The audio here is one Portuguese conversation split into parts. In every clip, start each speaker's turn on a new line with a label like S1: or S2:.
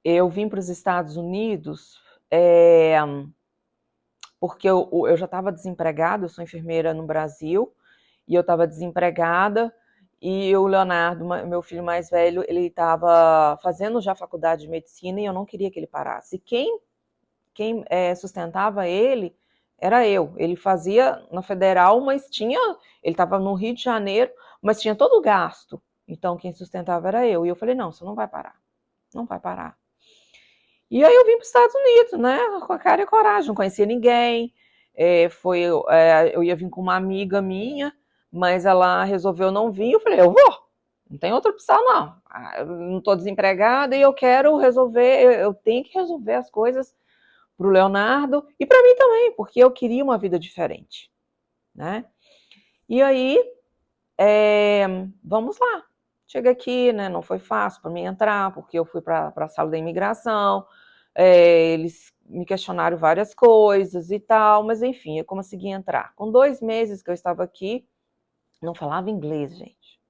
S1: eu vim para os Estados Unidos é, porque eu já estava desempregada, eu sou enfermeira no Brasil, e eu estava desempregada, e o Leonardo, meu filho mais velho, ele estava fazendo já faculdade de medicina e eu não queria que ele parasse. E quem sustentava ele era eu. Ele fazia na federal, mas ele estava no Rio de Janeiro, mas tinha todo o gasto. Então quem sustentava era eu. E eu falei, não, você não vai parar, não vai parar. E aí eu vim para os Estados Unidos, né, com a cara e a coragem, não conhecia ninguém, eu ia vir com uma amiga minha, mas ela resolveu não vir, eu falei, eu vou, não tem outra opção não, eu não estou desempregada e eu quero resolver, eu tenho que resolver as coisas para o Leonardo e para mim também, porque eu queria uma vida diferente, né? E aí, vamos lá. Chega aqui, né? Não foi fácil para mim entrar, porque eu fui para a sala da imigração, eles me questionaram várias coisas e tal, mas enfim, eu consegui entrar. Com 2 meses que eu estava aqui, não falava inglês, gente,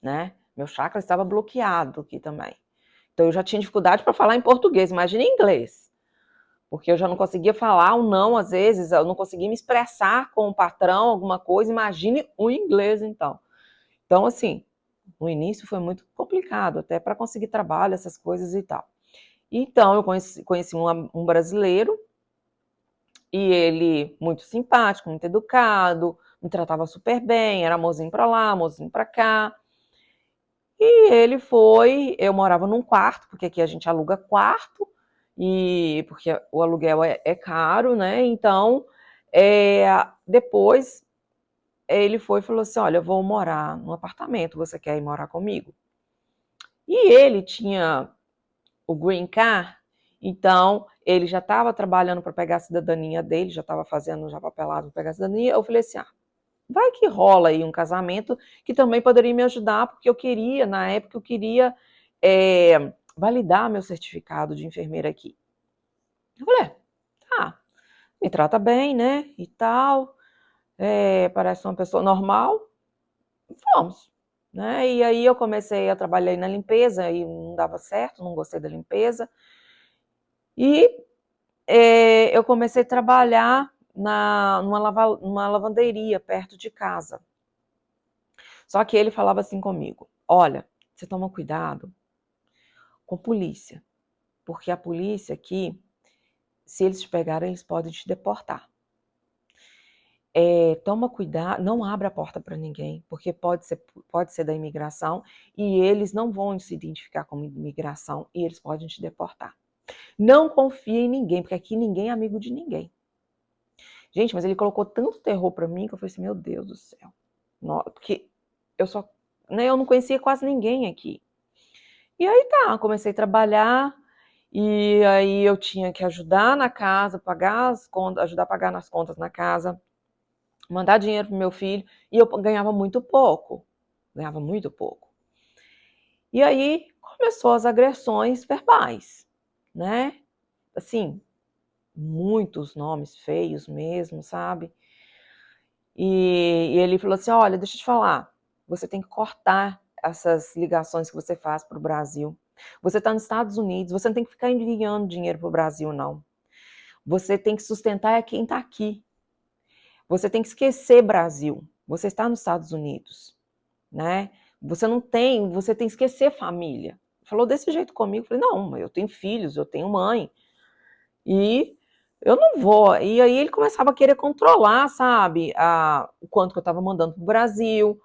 S1: né? Meu chakra estava bloqueado aqui também. Então eu já tinha dificuldade para falar em português, imagina em inglês. Porque eu já não conseguia falar um não, às vezes, eu não conseguia me expressar com o patrão, alguma coisa, imagine o inglês, então. Então, assim, no início foi muito complicado, até para conseguir trabalho, essas coisas e tal. Então, eu conheci um brasileiro, e ele muito simpático, muito educado, me tratava super bem, era mozinho para lá, mozinho para cá. E ele foi, eu morava num quarto, porque aqui a gente aluga quarto, e porque o aluguel é caro, né? Então, depois ele foi e falou assim: olha, eu vou morar num apartamento, você quer ir morar comigo? E ele tinha o green card, então ele já estava trabalhando para pegar a cidadania dele, já estava fazendo já papelado para pegar a cidadania. Eu falei assim: vai que rola aí um casamento que também poderia me ajudar, porque eu queria, na época, eu queria validar meu certificado de enfermeira aqui. Eu falei, tá, me trata bem, né, e tal, parece uma pessoa normal, vamos. Né? E aí eu comecei a trabalhar na limpeza e não dava certo, não gostei da limpeza. E eu comecei a trabalhar numa lavanderia perto de casa. Só que ele falava assim comigo: olha, você toma cuidado com polícia, porque a polícia aqui, se eles te pegarem, eles podem te deportar. Toma cuidado, não abra a porta para ninguém, porque pode ser da imigração e eles não vão se identificar como imigração e eles podem te deportar. Não confie em ninguém, porque aqui ninguém é amigo de ninguém. Gente, mas ele colocou tanto terror para mim que eu falei assim, meu Deus do céu. Porque eu não conhecia quase ninguém aqui. E aí tá, comecei a trabalhar, e aí eu tinha que ajudar na casa, pagar as contas, ajudar a pagar nas contas na casa, mandar dinheiro pro meu filho, e eu ganhava muito pouco. Ganhava muito pouco. E aí começou as agressões verbais, né? Assim, muitos nomes feios mesmo, sabe? E ele falou assim: olha, deixa eu te falar, você tem que cortar essas ligações que você faz para o Brasil. Você está nos Estados Unidos, você não tem que ficar enviando dinheiro para o Brasil, não. Você tem que sustentar quem está aqui. Você tem que esquecer Brasil. Você está nos Estados Unidos, né? Você tem que esquecer família. Falou desse jeito comigo, eu falei, não, eu tenho filhos, eu tenho mãe, e eu não vou. E aí ele começava a querer controlar, sabe, o quanto que eu estava mandando para o Brasil,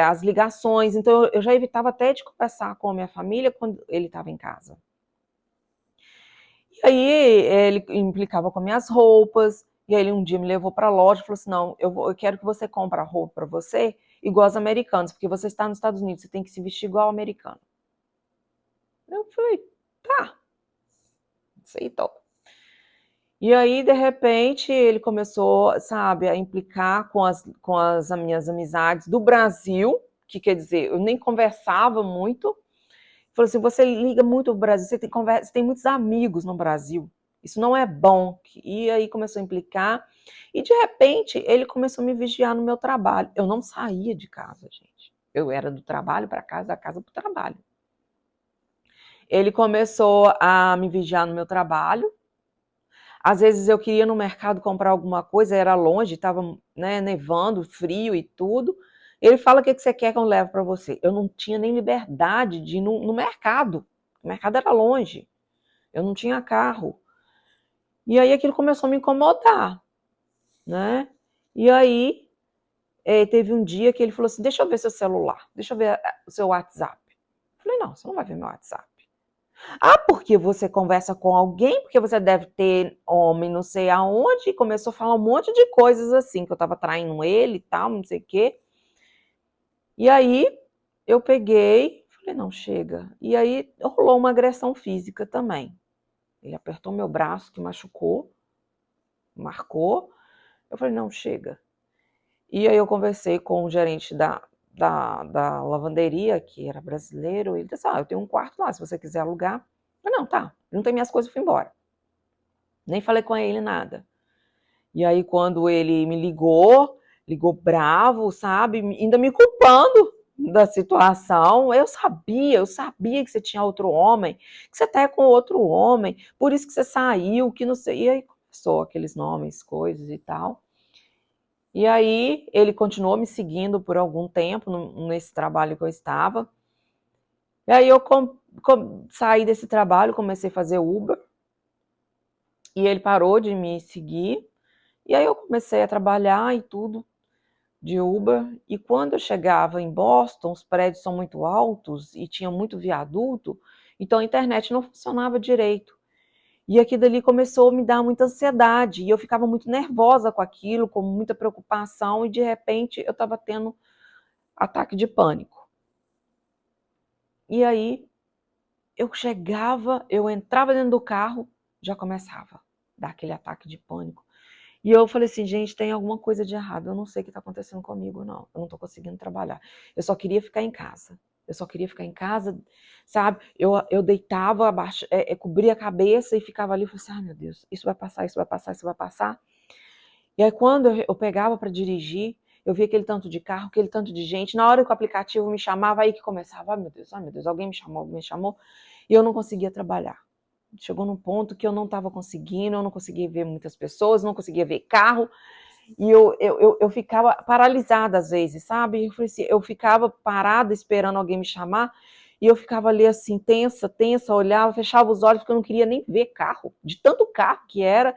S1: as ligações. Então eu já evitava até de conversar com a minha família quando ele estava em casa. E aí ele implicava com minhas roupas, e aí ele um dia me levou para a loja e falou assim, não, eu quero que você compre a roupa para você igual aos americanos, porque você está nos Estados Unidos, você tem que se vestir igual ao americano. Eu falei, tá, aceitou. E aí, de repente, ele começou, sabe, a implicar com as minhas amizades do Brasil, que quer dizer, eu nem conversava muito. Falou assim, você liga muito pro Brasil, você tem muitos amigos no Brasil, isso não é bom. E aí começou a implicar, e de repente ele começou a me vigiar no meu trabalho. Eu não saía de casa, gente. Eu era do trabalho para casa, da casa para o trabalho. ele começou a me vigiar no meu trabalho. Às vezes eu queria ir no mercado comprar alguma coisa, era longe, estava, né, nevando, frio e tudo. Ele fala: o que você quer que eu leve para você? Eu não tinha nem liberdade de ir no mercado. O mercado era longe. Eu não tinha carro. E aí aquilo começou a me incomodar, né? E aí teve um dia que ele falou assim: deixa eu ver seu celular, deixa eu ver o seu WhatsApp. Eu falei: não, você não vai ver meu WhatsApp. Ah, porque você conversa com alguém, porque você deve ter homem não sei aonde, e começou a falar um monte de coisas assim, que eu tava traindo ele e tal, não sei o quê. E aí eu peguei, falei: não, chega. E aí rolou uma agressão física também. Ele apertou meu braço, que machucou, marcou. Eu falei: não, chega. E aí eu conversei com o gerente da lavanderia, que era brasileiro, e ele disse: eu tenho um quarto lá, se você quiser alugar. Eu falei: não, tá, não tem minhas coisas, eu fui embora. Nem falei com ele nada. E aí quando ele me ligou bravo, sabe, ainda me culpando da situação. Eu sabia que você tinha outro homem, que você tá com outro homem, por isso que você saiu, que não sei. E aí começou aqueles nomes, coisas e tal. E aí ele continuou me seguindo por algum tempo nesse trabalho que eu estava. E aí eu saí desse trabalho, comecei a fazer Uber. E ele parou de me seguir. E aí eu comecei a trabalhar e tudo de Uber. E quando eu chegava em Boston, os prédios são muito altos e tinha muito viaduto, então a internet não funcionava direito. E aquilo dali começou a me dar muita ansiedade, e eu ficava muito nervosa com aquilo, com muita preocupação, e de repente eu estava tendo ataque de pânico. E aí eu entrava dentro do carro, já começava a dar aquele ataque de pânico. E eu falei assim: gente, tem alguma coisa de errado, eu não sei o que está acontecendo comigo, não. Eu não estou conseguindo trabalhar. Eu só queria ficar em casa. Sabe? Eu deitava, cobria a cabeça e ficava ali, e falei assim: ai meu Deus, isso vai passar, isso vai passar, isso vai passar. E aí quando eu pegava para dirigir, eu via aquele tanto de carro, aquele tanto de gente. Na hora que o aplicativo me chamava, aí que começava: ai meu Deus, alguém me chamou. E eu não conseguia trabalhar. Chegou num ponto que eu não estava conseguindo, eu não conseguia ver muitas pessoas, não conseguia ver carro, e eu ficava paralisada às vezes, sabe? Eu ficava parada esperando alguém me chamar, e eu ficava ali assim, tensa, olhava, fechava os olhos, porque eu não queria nem ver carro, de tanto carro que era.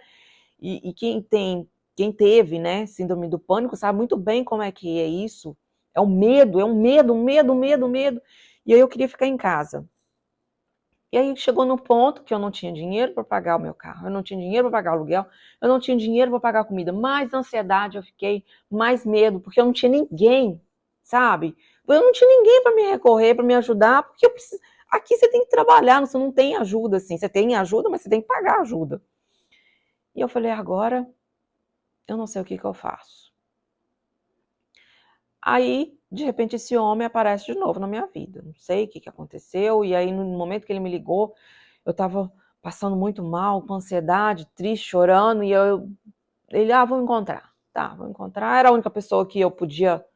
S1: E quem teve, né, síndrome do pânico, sabe muito bem como é que é isso. É um medo, medo. E aí eu queria ficar em casa. E aí chegou no ponto que eu não tinha dinheiro para pagar o meu carro, eu não tinha dinheiro para pagar o aluguel, eu não tinha dinheiro para pagar a comida. Mais ansiedade eu fiquei, mais medo, porque eu não tinha ninguém, sabe? Eu não tinha ninguém para me recorrer, para me ajudar, porque eu preciso... Aqui você tem que trabalhar, você não tem ajuda assim. Você tem ajuda, mas você tem que pagar ajuda. E eu falei: agora eu não sei o que eu faço. Aí, de repente, esse homem aparece de novo na minha vida. Não sei o que aconteceu. E aí, no momento que ele me ligou, eu estava passando muito mal, com ansiedade, triste, chorando. E ele: vou encontrar. Tá, vou encontrar. Era a única pessoa que eu podia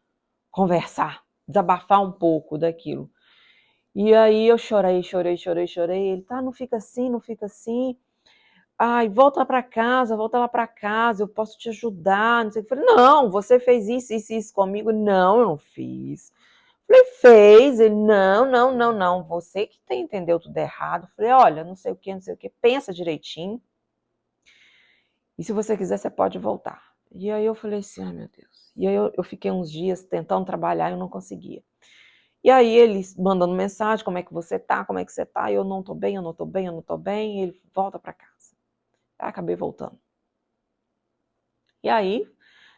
S1: conversar, desabafar um pouco daquilo. E aí eu chorei. Ele: tá, não fica assim, não fica assim. Ai, volta lá para casa, eu posso te ajudar, não sei o que. Eu falei: não, você fez isso comigo. Não, eu não fiz. Eu falei: fez. Ele: não, você que entendeu tudo errado. Eu falei: olha, não sei o que, pensa direitinho, e se você quiser, você pode voltar. E aí eu falei assim: ai meu Deus. E aí eu fiquei uns dias tentando trabalhar e eu não conseguia. E aí ele mandando mensagem: como é que você tá, e eu: não tô bem, e ele: volta para casa. Acabei voltando. E aí,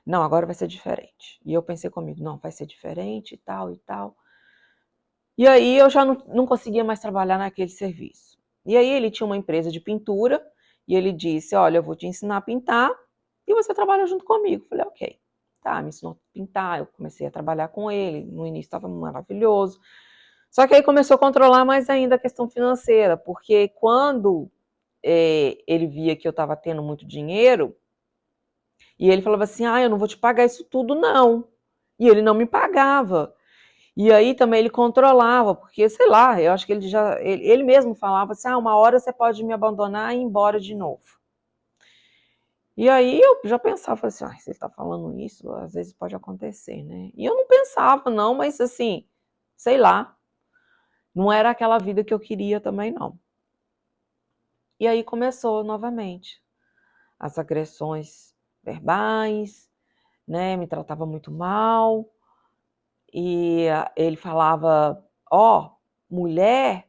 S1: não, agora vai ser diferente. E eu pensei comigo: não, vai ser diferente e tal. E aí eu já não conseguia mais trabalhar naquele serviço. E aí ele tinha uma empresa de pintura, e ele disse: olha, eu vou te ensinar a pintar, e você trabalha junto comigo. Eu falei: ok. Tá, me ensinou a pintar, eu comecei a trabalhar com ele, no início estava maravilhoso. Só que aí começou a controlar mais ainda a questão financeira, porque quando ele via que eu estava tendo muito dinheiro, e ele falava assim: eu não vou te pagar isso tudo, não. E ele não me pagava. E aí também ele controlava, porque, sei lá, eu acho que ele mesmo falava assim, uma hora você pode me abandonar e ir embora de novo. E aí eu já pensava assim, se ele tá falando isso, às vezes pode acontecer, né? E eu não pensava não, mas assim, sei lá, não era aquela vida que eu queria também não. E aí começou novamente as agressões verbais, né? Me tratava muito mal. E ele falava, mulher,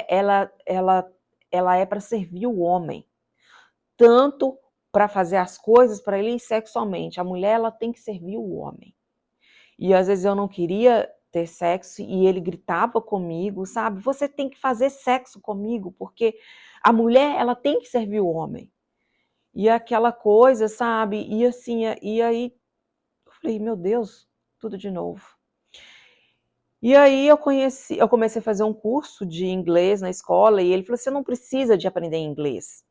S1: ela é para servir o homem, tanto para fazer as coisas para ele sexualmente. A mulher, ela tem que servir o homem. E às vezes eu não queria ter sexo e ele gritava comigo, sabe? Você tem que fazer sexo comigo, porque a mulher, ela tem que servir o homem. E aquela coisa, sabe? E assim, e aí eu falei, meu Deus, tudo de novo. E aí eu comecei a fazer um curso de inglês na escola e ele falou, você não precisa de aprender inglês.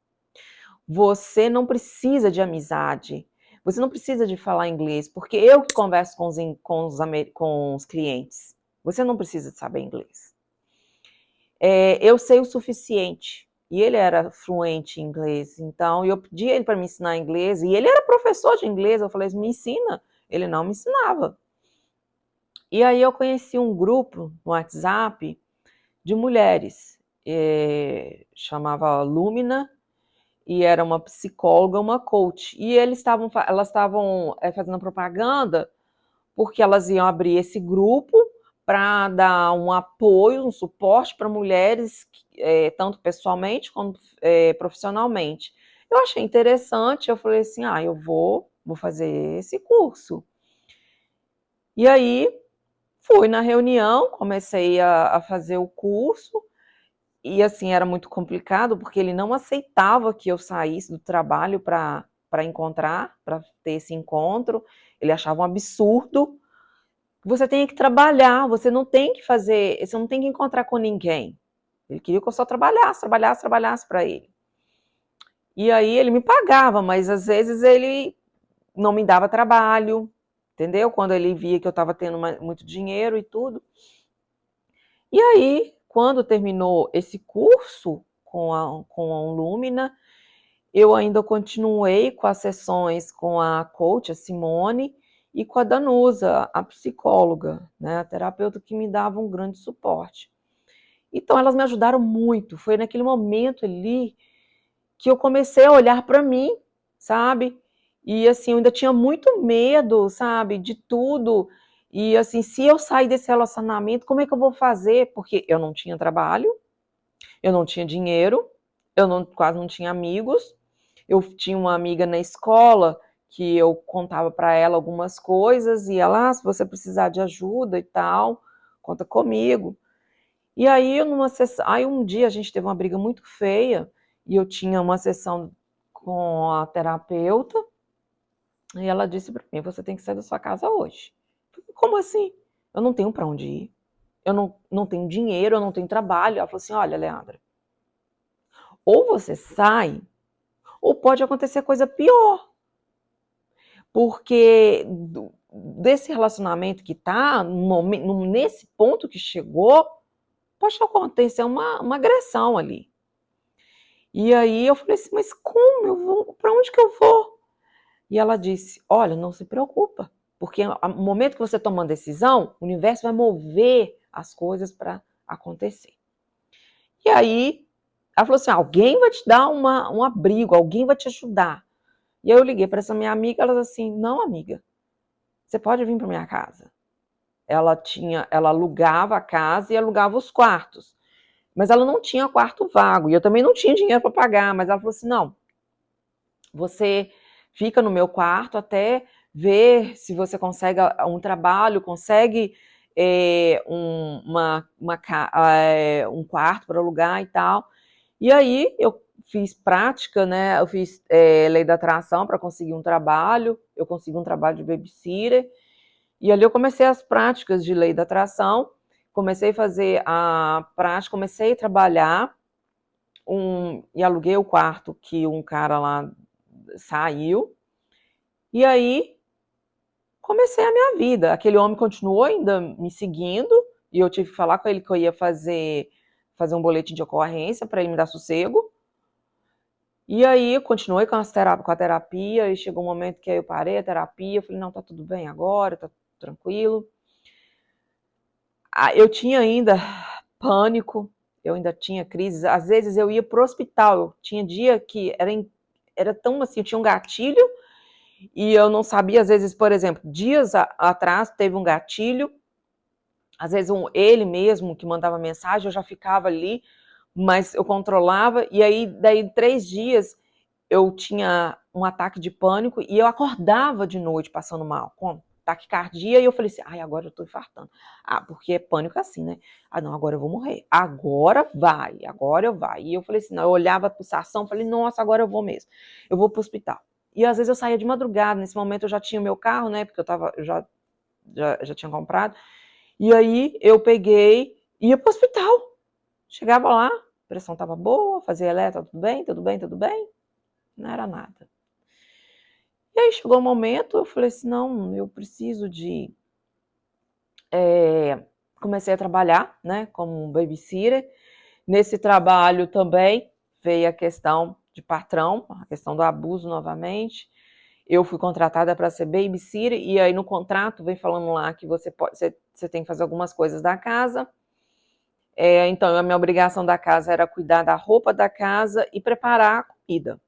S1: Você não precisa de amizade. Você não precisa de falar inglês, porque eu que converso com os clientes. Você não precisa de saber inglês. Eu sei o suficiente. E ele era fluente em inglês, então eu pedi ele para me ensinar inglês, e ele era professor de inglês, eu falei, me ensina. Ele não me ensinava. E aí eu conheci um grupo no WhatsApp de mulheres, chamava Lumina, e era uma psicóloga, uma coach. E elas estavam fazendo propaganda porque elas iam abrir esse grupo para dar um apoio, um suporte para mulheres, tanto pessoalmente quanto profissionalmente. Eu achei interessante, eu falei assim, eu vou fazer esse curso. E aí, fui na reunião, comecei a fazer o curso, e assim, era muito complicado, porque ele não aceitava que eu saísse do trabalho para ter esse encontro, ele achava um absurdo. Você tem que trabalhar, você não tem que encontrar com ninguém. Ele queria que eu só trabalhasse para ele. E aí ele me pagava, mas às vezes ele não me dava trabalho, entendeu? Quando ele via que eu estava tendo muito dinheiro e tudo. E aí, quando terminou esse curso com a Lumina, eu ainda continuei com as sessões com a coach, a Simone, e com a Danusa, a psicóloga, né, a terapeuta que me dava um grande suporte. Então, elas me ajudaram muito. Foi naquele momento ali que eu comecei a olhar para mim, sabe? E assim, eu ainda tinha muito medo, sabe, de tudo. E assim, se eu sair desse relacionamento, como é que eu vou fazer? Porque eu não tinha trabalho, eu não tinha dinheiro, quase não tinha amigos. Eu tinha uma amiga na escola que eu contava para ela algumas coisas e ela, se você precisar de ajuda e tal, conta comigo. E aí, um dia a gente teve uma briga muito feia e eu tinha uma sessão com a terapeuta e ela disse para mim, você tem que sair da sua casa hoje. Como assim? Eu não tenho para onde ir. Eu não tenho dinheiro, eu não tenho trabalho. Ela falou assim, olha, Leandra, ou você sai, ou pode acontecer coisa pior. Porque desse relacionamento que tá, nesse ponto que chegou, pode acontecer uma agressão ali. E aí eu falei assim, mas como eu vou? Para onde que eu vou? E ela disse, olha, não se preocupa, porque no momento que você toma uma decisão, o universo vai mover as coisas para acontecer. E aí ela falou assim, alguém vai te dar um abrigo, alguém vai te ajudar. E aí eu liguei para essa minha amiga, ela disse assim, não, amiga, você pode vir para minha casa. Ela alugava a casa e alugava os quartos. Mas ela não tinha quarto vago, e eu também não tinha dinheiro para pagar, mas ela falou assim, não, você fica no meu quarto até ver se você consegue um trabalho, consegue um quarto para alugar e tal. E aí eu fiz prática, né? Eu fiz lei da atração para conseguir um trabalho, eu consegui um trabalho de babysitter, e ali eu comecei as práticas de lei da atração, comecei a fazer a prática, comecei a trabalhar, e aluguei o quarto que um cara lá saiu, e aí comecei a minha vida. Aquele homem continuou ainda me seguindo, e eu tive que falar com ele que eu ia fazer um boletim de ocorrência para ele me dar sossego. E aí eu continuei com a terapia, e chegou um momento que aí eu parei a terapia, eu falei, não, tá tudo bem agora, tá tranquilo. Eu tinha ainda pânico, eu ainda tinha crises, às vezes eu ia pro hospital, eu tinha dia que era tão assim, eu tinha um gatilho, e eu não sabia, às vezes, por exemplo, dias atrás teve um gatilho, às vezes ele mesmo que mandava mensagem, eu já ficava ali, mas eu controlava, e aí daí 3 dias eu tinha um ataque de pânico e eu acordava de noite passando mal, com taquicardia, e eu falei assim, ai, agora eu tô infartando. Porque é pânico assim, né? Não, agora eu vou morrer. Agora vai, agora eu vai. E eu falei assim, não, eu olhava a pulsação, falei, nossa, agora eu vou mesmo. Eu vou pro hospital. E às vezes eu saía de madrugada, nesse momento eu já tinha o meu carro, né? Porque eu já tinha comprado. E aí eu peguei, ia pro hospital. Chegava lá, a pressão tava boa, fazia eletro, tudo bem, tudo bem, tudo bem. Não era nada. E aí chegou um momento, eu falei assim, não, eu preciso de... Comecei a trabalhar, né, como babysitter. Nesse trabalho também veio a questão de patrão, a questão do abuso novamente. Eu fui contratada para ser babysitter, e aí no contrato vem falando lá que você tem que fazer algumas coisas da casa. Então a minha obrigação da casa era cuidar da roupa da casa e preparar a comida.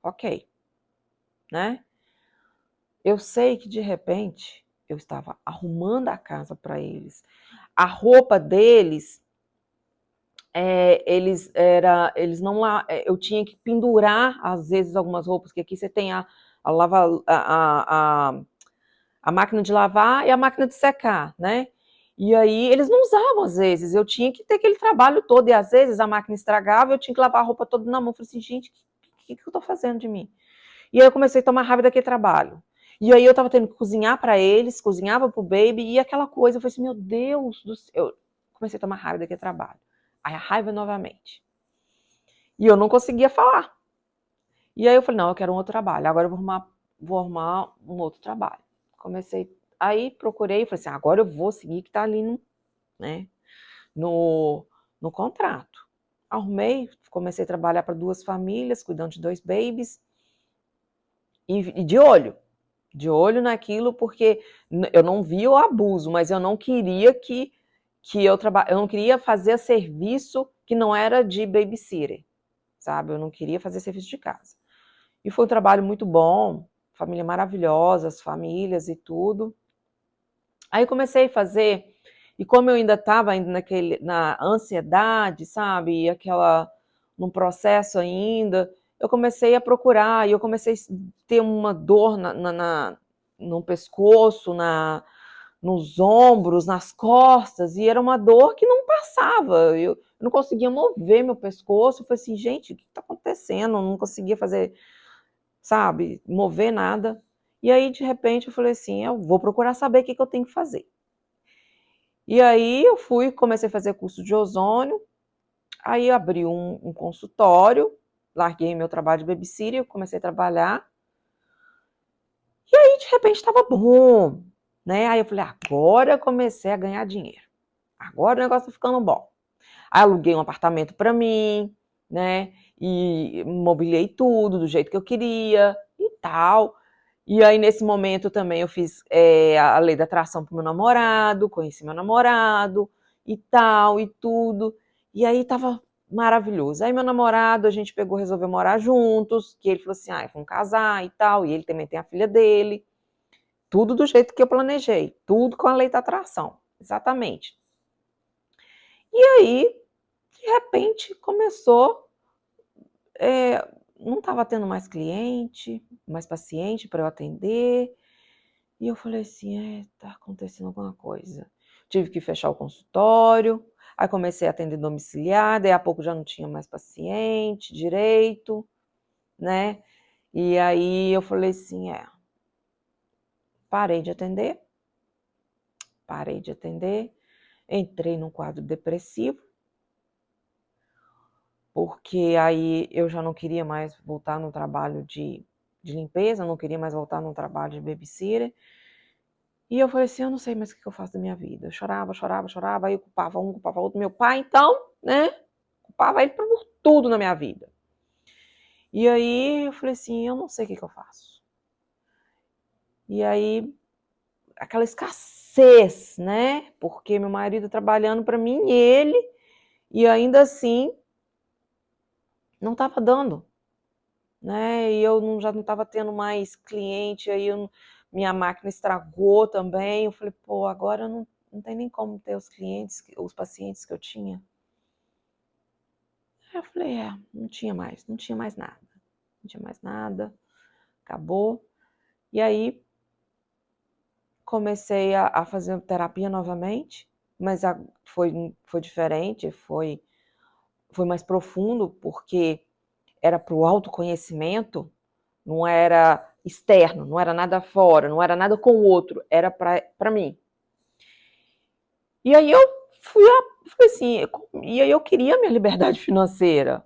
S1: Ok, né? Eu sei que de repente eu estava arrumando a casa para eles. A roupa deles, eles não lá, eu tinha que pendurar às vezes algumas roupas, que aqui você tem a máquina de lavar e a máquina de secar, né? E aí eles não usavam às vezes, eu tinha que ter aquele trabalho todo, e às vezes a máquina estragava, eu tinha que lavar a roupa toda na mão. Eu falei assim, gente, o que eu tô fazendo de mim? E aí eu comecei a tomar raiva daquele trabalho. E aí eu tava tendo que cozinhar para eles, cozinhava pro baby, e aquela coisa, eu falei assim, meu Deus do céu. Eu comecei a tomar raiva daquele trabalho. Aí a raiva novamente. E eu não conseguia falar. E aí eu falei, não, eu quero um outro trabalho. Agora eu vou arrumar um outro trabalho. Comecei, aí procurei, falei assim, agora eu vou seguir que tá ali né, no contrato. Arrumei, comecei a trabalhar para 2 famílias, cuidando de 2 babies, e de olho naquilo, porque eu não via o abuso, mas eu não queria eu não queria fazer serviço que não era de babysitter, sabe? Eu não queria fazer serviço de casa. E foi um trabalho muito bom, família maravilhosa, as famílias e tudo. Aí comecei a fazer, e como eu ainda estava na ansiedade, sabe? E num processo ainda, eu comecei a procurar, e eu comecei a ter uma dor no pescoço, nos ombros, nas costas, e era uma dor que não passava. Eu não conseguia mover meu pescoço. Eu falei assim, gente, o que está acontecendo? Eu não conseguia fazer, sabe, mover nada. E aí, de repente, eu falei assim, eu vou procurar saber o que eu tenho que fazer. E aí eu comecei a fazer curso de ozônio, aí abri um consultório, larguei meu trabalho de babysitter, comecei a trabalhar, e aí de repente estava bom, né? Aí eu falei, agora eu comecei a ganhar dinheiro, agora o negócio tá ficando bom. Aí aluguei um apartamento para mim, né? E mobiliei tudo do jeito que eu queria e tal. E aí, nesse momento, também eu fiz a lei da atração pro meu namorado, conheci meu namorado e tal, e tudo. E aí tava maravilhoso. Aí meu namorado, a gente resolveu morar juntos, que ele falou assim, vamos casar e tal, e ele também tem a filha dele. Tudo do jeito que eu planejei, tudo com a lei da atração, exatamente. E aí, de repente, começou, não estava tendo mais cliente, mais paciente para eu atender. E eu falei assim, tá acontecendo alguma coisa. Tive que fechar o consultório, aí comecei a atender domiciliar, daí a pouco já não tinha mais paciente direito, né? E aí eu falei assim, parei de atender, entrei num quadro depressivo, porque aí eu já não queria mais voltar no trabalho de limpeza, não queria mais voltar no trabalho de babysitter, E eu falei assim, eu não sei mais o que eu faço da minha vida. Eu chorava, chorava, chorava, aí eu culpava um, culpava outro. Meu pai, então, né, culpava ele por tudo na minha vida. E aí eu falei assim, eu não sei o que eu faço. E aí, aquela escassez, né, porque meu marido trabalhando para mim, e ainda assim, não estava dando. Né? E eu já não estava tendo mais cliente, aí minha máquina estragou também. Eu falei, pô, agora não tem nem como ter os clientes, os pacientes que eu tinha. Aí eu falei, não tinha mais nada. Não tinha mais nada, acabou. E aí comecei a fazer terapia novamente, mas foi diferente, foi mais profundo, porque era para o autoconhecimento, não era externo, não era nada fora, não era nada com o outro, era para mim. E aí eu falei assim, e aí eu queria minha liberdade financeira.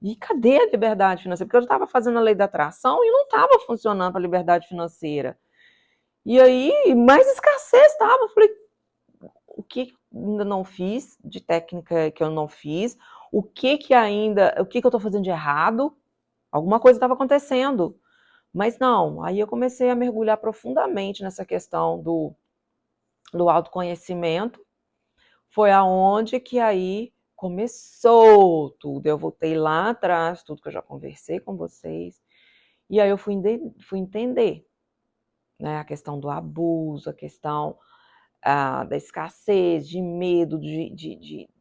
S1: E cadê a liberdade financeira? Porque eu já estava fazendo a lei da atração e não estava funcionando para a liberdade financeira. E aí, mais escassez estava. Eu falei, o que ainda não fiz de técnica que eu não fiz? O que eu estou fazendo de errado? Alguma coisa estava acontecendo. Mas não, aí eu comecei a mergulhar profundamente nessa questão do autoconhecimento. Foi aonde que aí começou tudo. Eu voltei lá atrás, tudo que eu já conversei com vocês, e aí eu fui entender, né, a questão do abuso, a questão da escassez, de medo,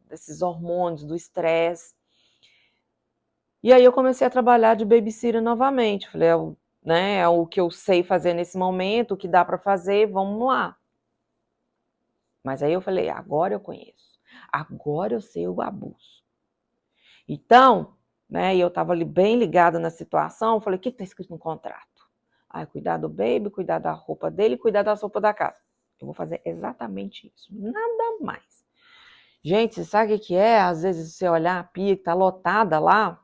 S1: desses hormônios, do estresse. E aí eu comecei a trabalhar de babysitter novamente. Falei, né, é o que eu sei fazer nesse momento, o que dá para fazer, vamos lá. Mas aí eu falei, agora eu conheço, agora eu sei o abuso. Então, né, eu estava ali bem ligada na situação, falei, o que está escrito no contrato? Cuidar do baby, cuidar da roupa dele, cuidar da roupa da casa. Eu vou fazer exatamente isso, nada mais. Gente, você sabe o que é? Às vezes você olhar a pia que está lotada lá,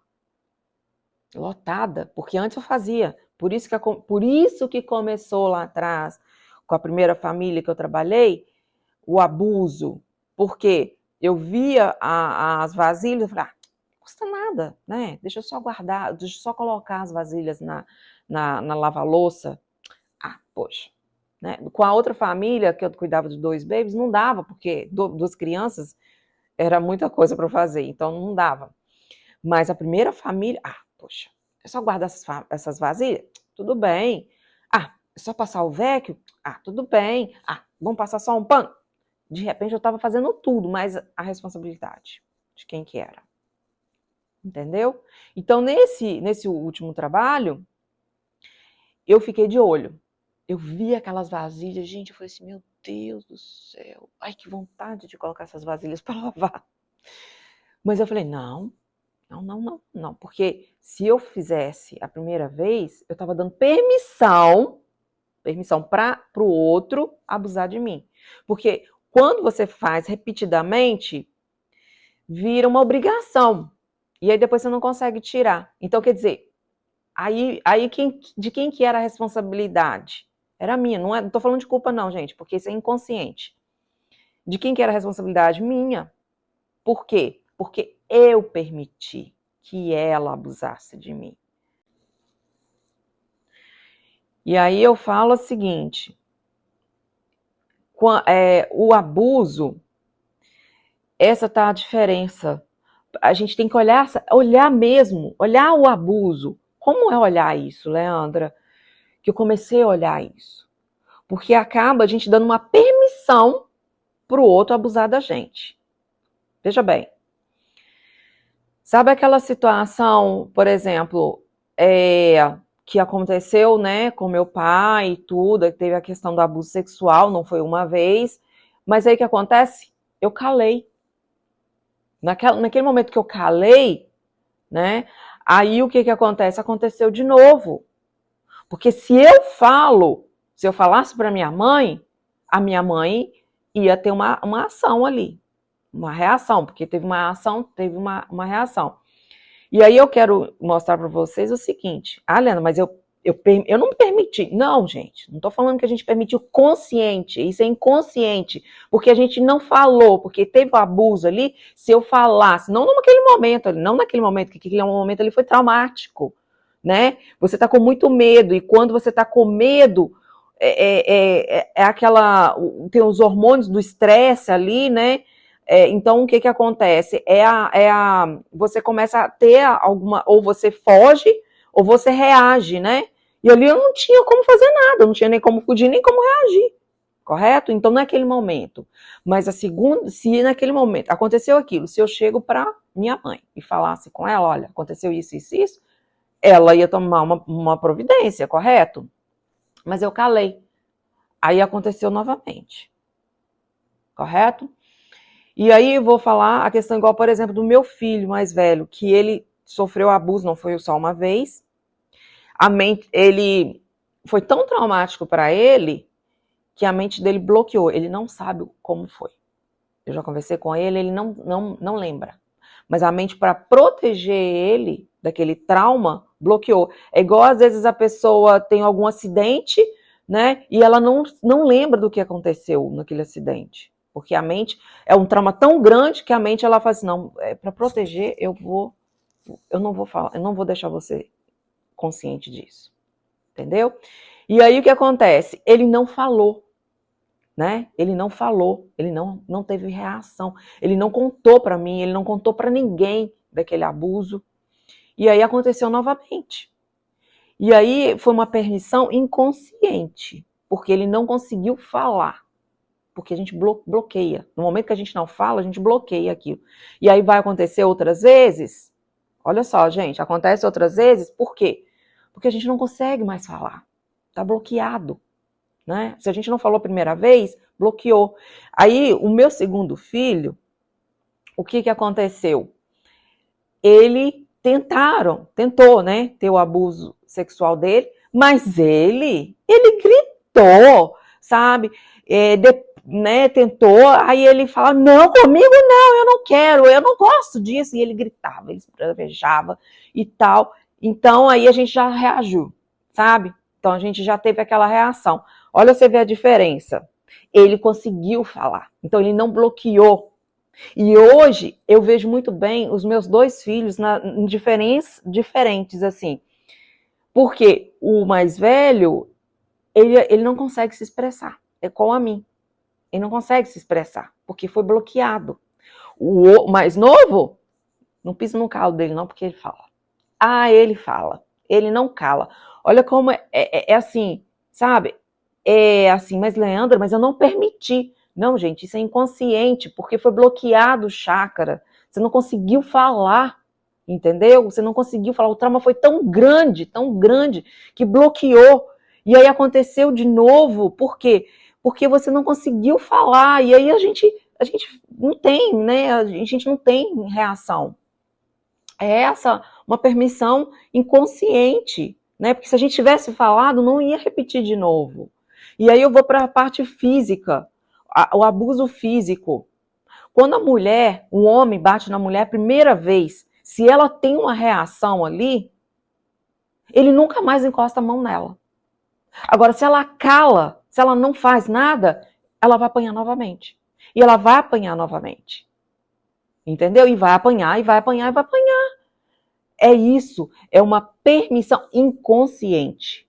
S1: lotada, porque antes eu fazia. Por isso que começou lá atrás, com a primeira família que eu trabalhei, o abuso. Porque eu via as vasilhas, eu falei, não custa nada, né? Deixa eu só guardar, deixa eu só colocar as vasilhas na lava-louça. Poxa. Né? Com a outra família, que eu cuidava de 2 babies, não dava, porque 2 crianças era muita coisa para fazer, então não dava. Mas a primeira família, poxa, é só guardar essas vasilhas? Tudo bem. É só passar o vacuum? Tudo bem. Vamos passar só um pano? De repente eu estava fazendo tudo, mas a responsabilidade de quem que era. Entendeu? Então, nesse último trabalho, eu fiquei de olho. Eu vi aquelas vasilhas, gente, eu falei assim, meu Deus do céu, ai, que vontade de colocar essas vasilhas para lavar. Mas eu falei, não, porque se eu fizesse a primeira vez, eu estava dando permissão para o outro abusar de mim. Porque quando você faz repetidamente, vira uma obrigação. E aí depois você não consegue tirar. Então, quer dizer, aí de quem que era a responsabilidade? Era minha, não estou falando de culpa não, gente, porque isso é inconsciente. De quem que era a responsabilidade? Minha. Por quê? Porque eu permiti que ela abusasse de mim. E aí eu falo o seguinte, o abuso, essa tá a diferença. A gente tem que olhar mesmo, olhar o abuso. Como é olhar isso, Leandra? Que eu comecei a olhar isso. Porque acaba a gente dando uma permissão para o outro abusar da gente. Veja bem. Sabe aquela situação, por exemplo, que aconteceu, né, com meu pai e tudo, que teve a questão do abuso sexual, não foi uma vez, mas aí o que acontece? Eu calei. Naquele momento que eu calei, né, aí o que acontece? Aconteceu de novo. Porque se eu falasse para minha mãe, a minha mãe ia ter uma ação ali, uma reação, porque teve uma ação, teve uma reação. E aí eu quero mostrar para vocês o seguinte, Leandra, mas eu Eu não permiti. Não, gente, não estou falando que a gente permitiu consciente, isso é inconsciente, porque a gente não falou, porque teve o abuso ali, se eu falasse, não naquele momento, que aquele momento ali foi traumático, né? Você está com muito medo, e quando você está com medo, aquela, tem os hormônios do estresse ali, né? Então, o que acontece? Você começa a ter alguma, ou você foge, ou você reage, né? E ali eu não tinha como fazer nada, eu não tinha nem como fugir, nem como reagir, correto? Então, naquele momento. Mas a segunda, se naquele momento aconteceu aquilo, se eu chego para minha mãe e falasse com ela, olha, aconteceu isso, isso, isso, ela ia tomar uma providência, correto? Mas eu calei. Aí aconteceu novamente, correto? E aí eu vou falar a questão igual, por exemplo, do meu filho mais velho, que ele sofreu abuso, não foi só uma vez. Ele foi tão traumático para ele que a mente dele bloqueou. Ele não sabe como foi. Eu já conversei com ele, ele não lembra. Mas a mente, para proteger ele daquele trauma, bloqueou. É igual às vezes a pessoa tem algum acidente, né? E ela não lembra do que aconteceu naquele acidente. Porque a mente é um trauma tão grande que a mente ela fala assim, não, para proteger eu não vou falar, eu não vou deixar você consciente disso. Entendeu? E aí o que acontece? Ele não falou, né? Ele não falou, ele não teve reação, ele não contou para mim, ele não contou para ninguém daquele abuso. E aí aconteceu novamente. E aí foi uma permissão inconsciente, porque ele não conseguiu falar. Porque a gente bloqueia. No momento que a gente não fala, a gente bloqueia aquilo. E aí vai acontecer outras vezes. Olha só, gente, acontece outras vezes, por quê? Porque a gente não consegue mais falar. Tá bloqueado, né? Se a gente não falou a primeira vez, bloqueou. Aí, o meu segundo filho, o que aconteceu? Ele tentou, né, ter o abuso sexual dele, mas ele gritou, sabe? Né, tentou, aí ele fala, não, comigo não, eu não quero, eu não gosto disso, e ele gritava, ele se bravejava e tal, então aí a gente já reagiu, sabe? Então a gente já teve aquela reação. Olha, você vê a diferença. Ele conseguiu falar, então ele não bloqueou. E hoje eu vejo muito bem os meus dois filhos em diferentes, assim, porque o mais velho, ele não consegue se expressar, é com a mim. Ele não consegue se expressar, porque foi bloqueado. O mais novo, não pisa no calo dele não, porque ele fala. Ah, ele fala. Ele não cala. Olha como é assim, sabe? É assim, mas Leandra, mas eu não permiti. Não, gente, isso é inconsciente, porque foi bloqueado o chácara. Você não conseguiu falar, entendeu? Você não conseguiu falar. O trauma foi tão grande, que bloqueou. E aí aconteceu de novo. Por quê? Porque você não conseguiu falar. E aí a gente não tem, né? A gente não tem reação. É essa uma permissão inconsciente, né? Porque se a gente tivesse falado, não ia repetir de novo. E aí eu vou para a parte física, o abuso físico. Quando um homem bate na mulher a primeira vez, se ela tem uma reação ali, ele nunca mais encosta a mão nela. Agora, se ela cala, se ela não faz nada, ela vai apanhar novamente. E ela vai apanhar novamente. Entendeu? E vai apanhar, e vai apanhar, e vai apanhar. É isso, é uma permissão inconsciente.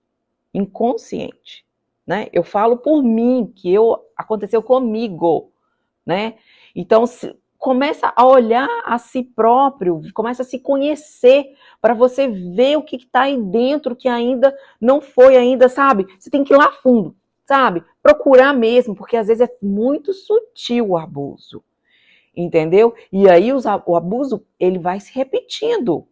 S1: Inconsciente, né? Eu falo por mim, que aconteceu comigo, né? Então, começa a olhar a si próprio, começa a se conhecer, para você ver o que está aí dentro, que ainda não foi ainda, sabe? Você tem que ir lá fundo, sabe? Procurar mesmo, porque às vezes é muito sutil o abuso, entendeu? E aí o abuso, ele vai se repetindo.